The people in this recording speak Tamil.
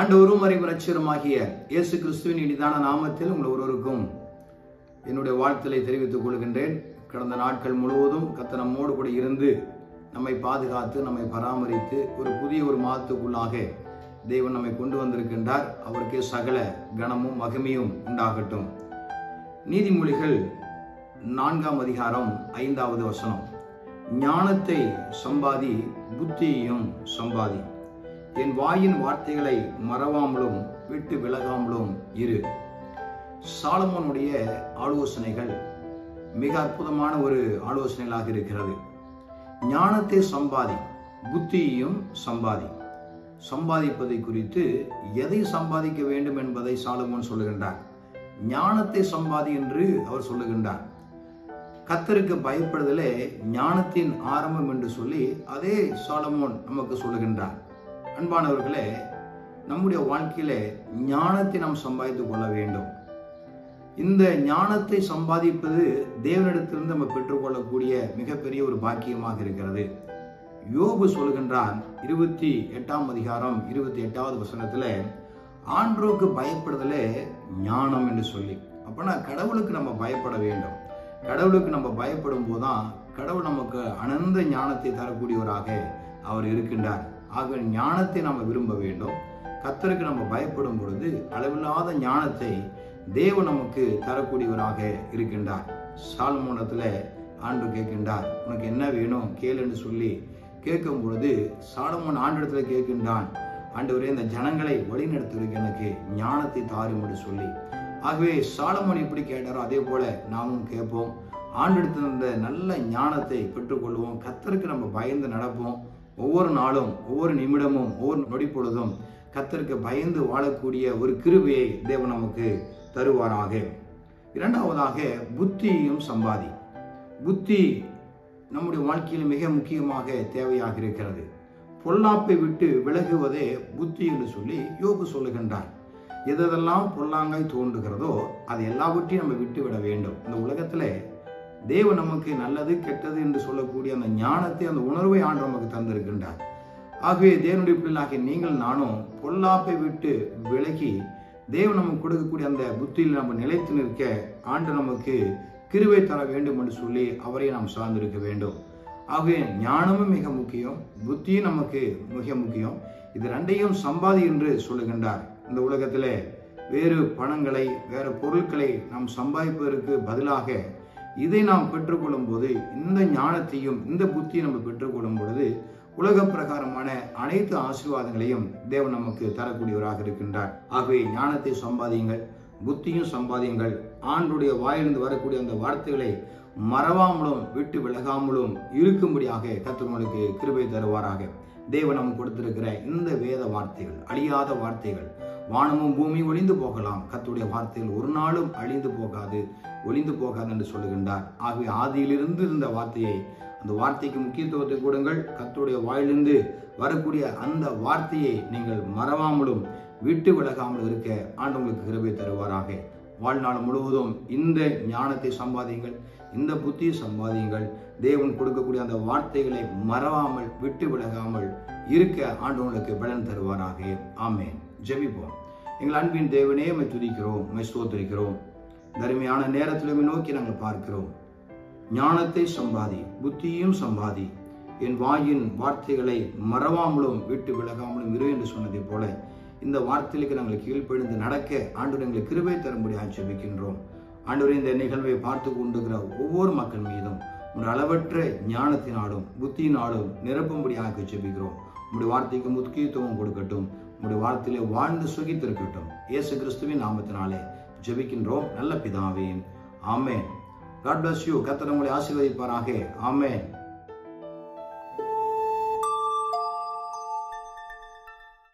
ஆண்டவரும் இரட்சகருமாகிய இயேசு கிறிஸ்துவின் இனிதான நாமத்தில் உங்கள் ஒருவருக்கும் என்னுடைய வாழ்த்தலை தெரிவித்துக் கொள்கின்றேன். கடந்த நாட்கள் முழுவதும் கர்த்தர் நம்மோடு கூட இருந்து நம்மை பாதுகாத்து நம்மை பராமரித்து ஒரு மாதத்துக்குள்ளாக தேவன் நம்மை கொண்டு வந்திருக்கின்றார். அவருக்கே சகல கனமும் மகிமையும் உண்டாகட்டும். நீதிமொழிகள் 4ஆம் அதிகாரம் 5வது வசனம், ஞானத்தை சம்பாதி, புத்தியையும் சம்பாதி, என் வாயின் வார்த்தைகளை மறவாமலும் விட்டு விலகாமலும் இரு. சாலமோனுடைய ஆலோசனைகள் மிக அற்புதமான ஒரு ஆலோசனைகளாக இருக்கிறது. ஞானத்தை சம்பாதி, புத்தியையும் சம்பாதி. சம்பாதிப்பதை குறித்து எதை சம்பாதிக்க வேண்டும் என்பதை சாலமோன் சொல்லுகின்றார். ஞானத்தை சம்பாதி என்று அவர் சொல்லுகின்றார். கர்த்தருக்கு பயப்படுதலே ஞானத்தின் ஆரம்பம் என்று சொல்லி அதே சாலமோன் நமக்கு சொல்லுகின்றார். அன்பானவர்களே, நம்முடைய வாழ்க்கையில ஞானத்தை நாம் சம்பாதித்துக் கொள்ள வேண்டும். இந்த ஞானத்தை சம்பாதிப்பது தேவனிடத்திலிருந்து நம்ம பெற்றுக்கொள்ளக்கூடிய மிகப்பெரிய ஒரு பாக்கியமாக இருக்கிறது. யோபு சொல்கின்றான் 28ஆம் அதிகாரம் 28வது வசனத்துல, ஆண்டவருக்கு பயப்படுதலே ஞானம் என்று சொல்லி. அப்பனா கடவுளுக்கு நம்ம பயப்பட வேண்டும். கடவுளுக்கு நம்ம பயப்படும் போதுதான் கடவுள் நமக்கு அனந்த ஞானத்தை தரக்கூடியவராக அவர் இருக்கின்றார். ஆக ஞானத்தை நம்ம விரும்ப வேண்டும். கர்த்தருக்கு நம்ம பயப்படும் பொழுது அளவில்லாத ஞானத்தை தேவன் நமக்கு தரக்கூடியவராக இருக்கின்றார். சாலமோனத்துல ஆண்டு கேட்கின்றார், உனக்கு என்ன வேணும் கேளு என்று சொல்லி கேட்கும் பொழுது சாலமோன் ஆண்டிடத்துல கேட்கின்றான், ஆண்டவரே, இந்த ஜனங்களை வழிநடத்துவதற்கு எனக்கு ஞானத்தை தாரும் என்று சொல்லி. ஆகவே சாலமோன் எப்படி கேட்டாரோ அதே போல நாமும் கேட்போம். ஆண்டிடத்துல இந்த நல்ல ஞானத்தை பெற்றுக்கொள்வோம். கர்த்தருக்கு நம்ம பயந்து நடப்போம். ஒவ்வொரு நாளும், ஒவ்வொரு நிமிடமும், ஒவ்வொரு நொடி பொழுதும் கர்த்தருக்கு பயந்து வாழக்கூடிய ஒரு கிருபையை தேவன் நமக்கு தருவாராக. இரண்டாவதாக, புத்தியையும் சம்பாதி. புத்தி நம்முடைய வாழ்க்கையில் மிக முக்கியமாக தேவையாக இருக்கிறது. பொல்லாப்பை விட்டு விலகுவதே புத்தி என்று சொல்லி யோபு சொல்லுகின்றார். எதெல்லாம் பொல்லாங்காய் தோன்றுகிறதோ அது எல்லாவற்றையும் நம்ம விட்டு விட வேண்டும். இந்த உலகத்துல தேவன் நமக்கு நல்லது கெட்டது என்று சொல்லக்கூடிய அந்த ஞானத்தை, அந்த உணர்வை ஆண்டு நமக்கு தந்திருக்கின்றார். ஆகவே தேவனுடைய பிள்ளைகளாகிய நீங்கள் நானும் பொல்லாப்பை விட்டு விலகி தேவன் நமக்கு கொடுக்கக்கூடிய அந்த புத்தியில் நம்ம நிலைத்து நிற்க ஆண்டு நமக்கு கிருபை தர வேண்டும் என்று சொல்லி அவரை நாம் சார்ந்திருக்க வேண்டும். ஆகவே ஞானமும் மிக முக்கியம், புத்தியும் நமக்கு மிக முக்கியம். இது ரெண்டையும் சம்பாதி என்று சொல்லுகின்றார். இந்த உலகத்திலே வேறு பணங்களை, வேறு பொருட்களை நாம் சம்பாதிப்பதற்கு பதிலாக இதை நாம் பெற்றுக்கொள்ளும் போது, இந்த ஞானத்தையும் இந்த புத்தியும் நம்ம பெற்றுக்கொள்ளும் பொழுது உலக பிரகாரமான அனைத்து ஆசீர்வாதங்களையும் தேவன் நமக்கு தரக்கூடியவராக இருக்கின்றார். ஆகவே ஞானத்தை சம்பாதியுங்கள், புத்தியும் சம்பாதியுங்கள். ஆண்டுடைய வாயிலிருந்து வரக்கூடிய அந்த வார்த்தைகளை மறவாமலும் விட்டு விலகாமலும் இருக்கும்படியாக கர்த்தர் உங்களுக்கு கிருபை தருவாராக. தேவன் நமக்கு கொடுத்திருக்கிற இந்த வேத வார்த்தைகள் அழியாத வார்த்தைகள். வானமும் பூமி ஒளிந்து போகலாம், கர்த்தருடைய வார்த்தைகள் ஒரு நாளும் அழிந்து போகாது, ஒளிந்து போகாது என்று சொல்லுகின்றார். ஆகவே ஆதியிலிருந்து இருந்த வார்த்தையை, அந்த வார்த்தைக்கு முக்கியத்துவத்தை கொடுங்கள். கர்த்தருடைய வாயிலிருந்து வரக்கூடிய அந்த வார்த்தையை நீங்கள் மறவாமலும் விட்டு விலகாமலும் இருக்க ஆண்டு உங்களுக்கு கிருபை தருவாராக. வாழ்நாள் முழுவதும் இந்த ஞானத்தை சம்பாதியுங்கள், இந்த புத்தியை சம்பாதியுங்கள். தேவன் கொடுக்கக்கூடிய அந்த வார்த்தைகளை மறவாமல் விட்டு விலகாமல் இருக்க ஆண்டு உங்களுக்கு பலன் தருவாராக. ஆமென். ஜெபிப்போம். எங்கள் அன்பின் தேவனே, உம்மை துதிக்கிறோம், உம்மை ஸ்தோத்திரிக்கிறோம். தருமையான நேரத்திலுமே நோக்கி நாங்கள் பார்க்கிறோம். ஞானத்தை சம்பாதி, புத்தியும் சம்பாதி, என் வாயின் வார்த்தைகளை மறவாமலும் விட்டு விலகாமலும் இரு என்று சொன்னதை போல இந்த வார்த்தைகளுக்கு நாங்கள் கீழ்ப்படிந்து நடக்க ஆண்டவர் எங்களுக்கு கிருபை தரும்படியாக ஜெபிக்கின்றோம். ஆண்டவர் இந்த நிகழ்வை பார்த்து கொண்டிருக்கிற ஒவ்வொரு மக்கள் மீதும் ஒரு அளவற்ற ஞானத்தினாலும் புத்தியினாலும் நிரப்பும்படியாக ஜெபிக்கிறோம். உங்களுடைய வார்த்தைக்கு முக்கியத்துவம் கொடுக்கட்டும். உங்களுடைய வார்த்தையிலே வாழ்ந்து சுகித்திருக்கட்டும். இயேசு கிறிஸ்துவின் நாமத்தினாலே ஜெபிக்கின்றோம் நல்ல பிதாவே. ஆமென். God bless you. கர்த்தர் உங்களை ஆசீர்வதிப்பாராக. ஆமென்.